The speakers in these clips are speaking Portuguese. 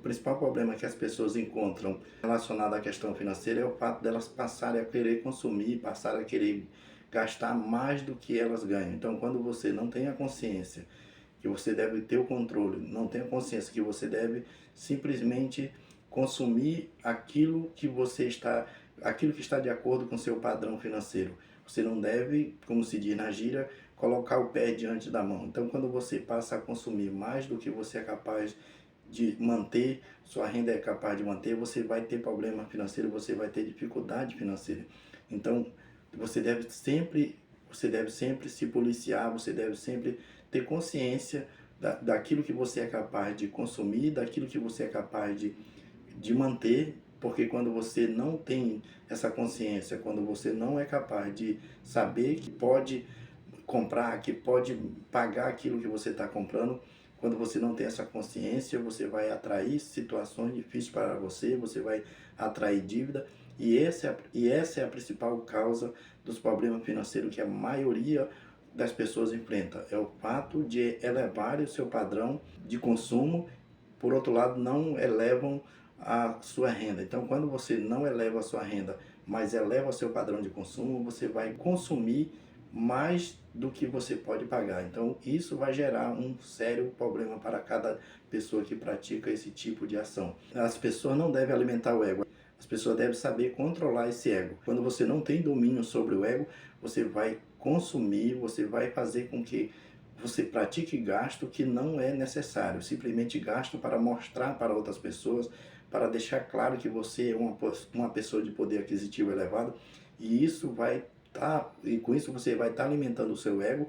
O principal problema que as pessoas encontram relacionado à questão financeira é o fato delas passarem a querer consumir, passarem a querer gastar mais do que elas ganham. Então, quando você não tem a consciência que você deve ter o controle, não tem a consciência que você deve simplesmente consumir aquilo que está de acordo com o seu padrão financeiro. Você não deve, como se diz na gíria, colocar o pé diante da mão. Então, quando você passa a consumir mais do que você é capaz de manter, sua renda é capaz de manter, você vai ter problema financeiro, você vai ter dificuldade financeira. Então, você deve sempre se policiar, você deve sempre ter consciência daquilo que você é capaz de consumir, daquilo que você é capaz de manter, porque quando você não tem essa consciência, quando você não é capaz de saber que pode comprar, que pode pagar aquilo que você está comprando, quando você não tem essa consciência, você vai atrair situações difíceis para você, você vai atrair dívida, e essa é a principal causa dos problemas financeiros que a maioria das pessoas enfrenta. É o fato de elevar o seu padrão de consumo, por outro lado, não elevam a sua renda. Então, quando você não eleva a sua renda, mas eleva o seu padrão de consumo, você vai consumir mais do que você pode pagar. Então, isso vai gerar um sério problema para cada pessoa que pratica esse tipo de ação. As pessoas não devem alimentar o ego. As pessoas devem saber controlar esse ego. Quando você não tem domínio sobre o ego, você vai consumir, você vai fazer com que você pratique gasto que não é necessário, simplesmente gasto para mostrar para outras pessoas, para deixar claro que você é uma pessoa de poder aquisitivo elevado, e com isso você vai estar alimentando o seu ego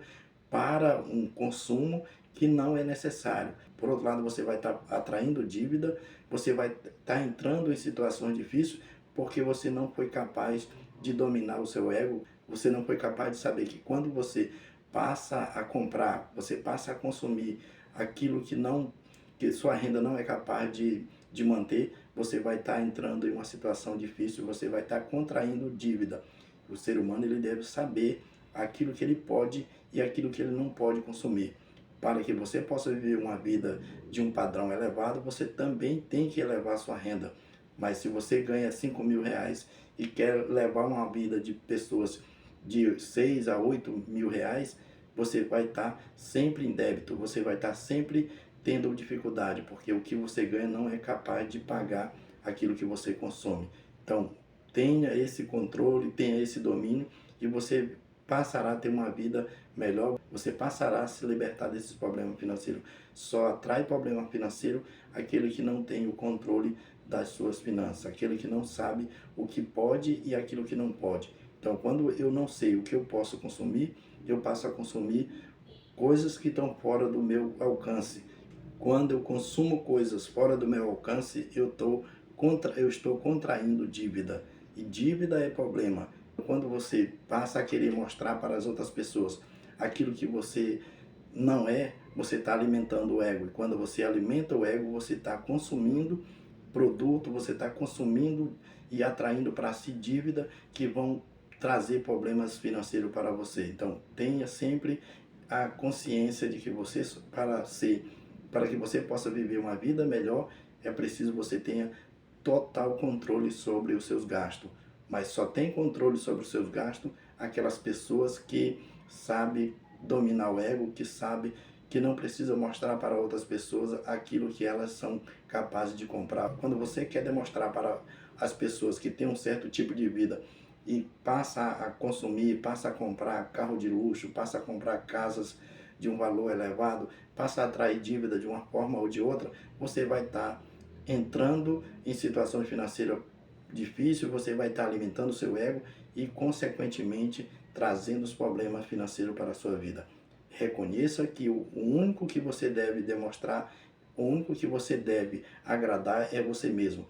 para um consumo que não é necessário. Por outro lado, você vai estar atraindo dívida, você vai estar entrando em situações difíceis porque você não foi capaz de dominar o seu ego, você não foi capaz de saber que quando você passa a comprar, você passa a consumir aquilo que sua renda não é capaz de manter, você vai estar entrando em uma situação difícil, você vai estar contraindo dívida. O ser humano ele deve saber aquilo que ele pode e aquilo que ele não pode consumir. Para que você possa viver uma vida de um padrão elevado, você também tem que elevar a sua renda. Mas se você ganha 5 mil reais e quer levar uma vida de pessoas de 6 a 8 mil reais, você vai estar sempre em débito, você vai estar sempre tendo dificuldade, porque o que você ganha não é capaz de pagar aquilo que você consome. Então, tenha esse controle, tenha esse domínio e você passará a ter uma vida melhor, você passará a se libertar desses problemas financeiros. Só atrai problema financeiro aquele que não tem o controle das suas finanças, aquele que não sabe o que pode e aquilo que não pode. Então, quando eu não sei o que eu posso consumir, eu passo a consumir coisas que estão fora do meu alcance. Quando eu consumo coisas fora do meu alcance, eu estou contraindo dívida. E dívida é problema. Quando você passa a querer mostrar para as outras pessoas aquilo que você não é, você está alimentando o ego. E quando você alimenta o ego, você está consumindo produto, você está consumindo e atraindo para si dívida que vão trazer problemas financeiros para você. Então, tenha sempre a consciência de que para que você possa viver uma vida melhor, é preciso você tenha total controle sobre os seus gastos. Mas só tem controle sobre os seus gastos aquelas pessoas que sabem dominar o ego, que sabem que não precisa mostrar para outras pessoas aquilo que elas são capazes de comprar. Quando você quer demonstrar para as pessoas que têm um certo tipo de vida e passa a consumir, passa a comprar carro de luxo, passa a comprar casas de um valor elevado, passa a atrair dívida de uma forma ou de outra, você vai estar entrando em situações financeiras difíceis, você vai estar alimentando o seu ego e, consequentemente, trazendo os problemas financeiros para a sua vida. Reconheça que o único que você deve demonstrar, o único que você deve agradar é você mesmo.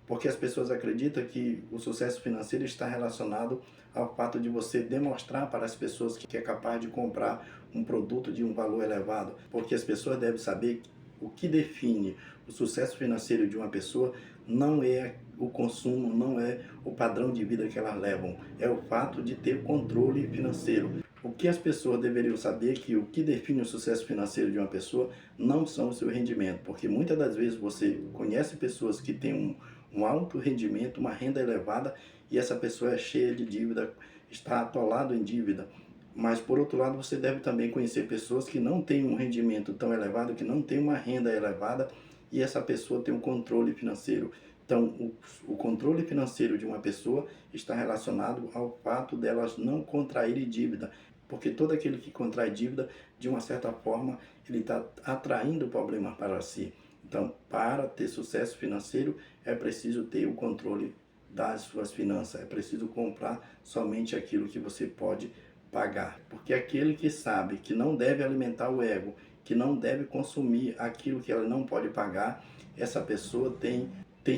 Porque as pessoas acreditam que o sucesso financeiro está relacionado ao fato de você demonstrar para as pessoas que é capaz de comprar um produto de um valor elevado. Porque as pessoas devem saber que o que define o sucesso financeiro de uma pessoa não é o consumo, não é o padrão de vida que elas levam, é o fato de ter controle financeiro. O que as pessoas deveriam saber é que o que define o sucesso financeiro de uma pessoa não são o seu rendimento, porque muitas das vezes você conhece pessoas que têm um alto rendimento, uma renda elevada, e essa pessoa é cheia de dívida, está atolado em dívida. Mas, por outro lado, você deve também conhecer pessoas que não têm um rendimento tão elevado, que não têm uma renda elevada, e essa pessoa tem um controle financeiro. Então, o controle financeiro de uma pessoa está relacionado ao fato delas não contraírem dívida, porque todo aquele que contrai dívida, de uma certa forma, ele está atraindo problemas para si. Então, para ter sucesso financeiro, é preciso ter o controle das suas finanças, é preciso comprar somente aquilo que você pode pagar. Porque aquele que sabe que não deve alimentar o ego, que não deve consumir aquilo que ela não pode pagar, essa pessoa tem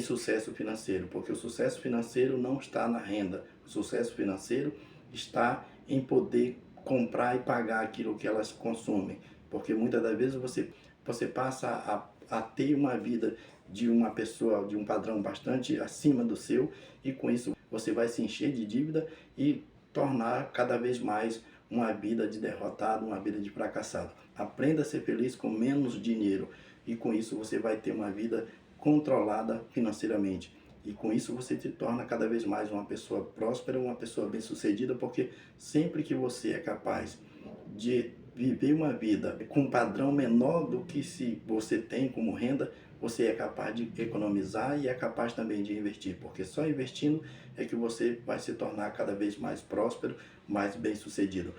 sucesso financeiro, porque o sucesso financeiro não está na renda, o sucesso financeiro está em poder comprar e pagar aquilo que elas consomem, porque muitas das vezes você passa a ter uma vida de uma pessoa, de um padrão bastante acima do seu, e com isso você vai se encher de dívida e tornar cada vez mais uma vida de derrotado, uma vida de fracassado. Aprenda a ser feliz com menos dinheiro, e com isso você vai ter uma vida controlada financeiramente. E com isso você se torna cada vez mais uma pessoa próspera, uma pessoa bem-sucedida, porque sempre que você é capaz de viver uma vida com um padrão menor do que se você tem como renda, você é capaz de economizar e é capaz também de investir, porque só investindo é que você vai se tornar cada vez mais próspero, mais bem-sucedido.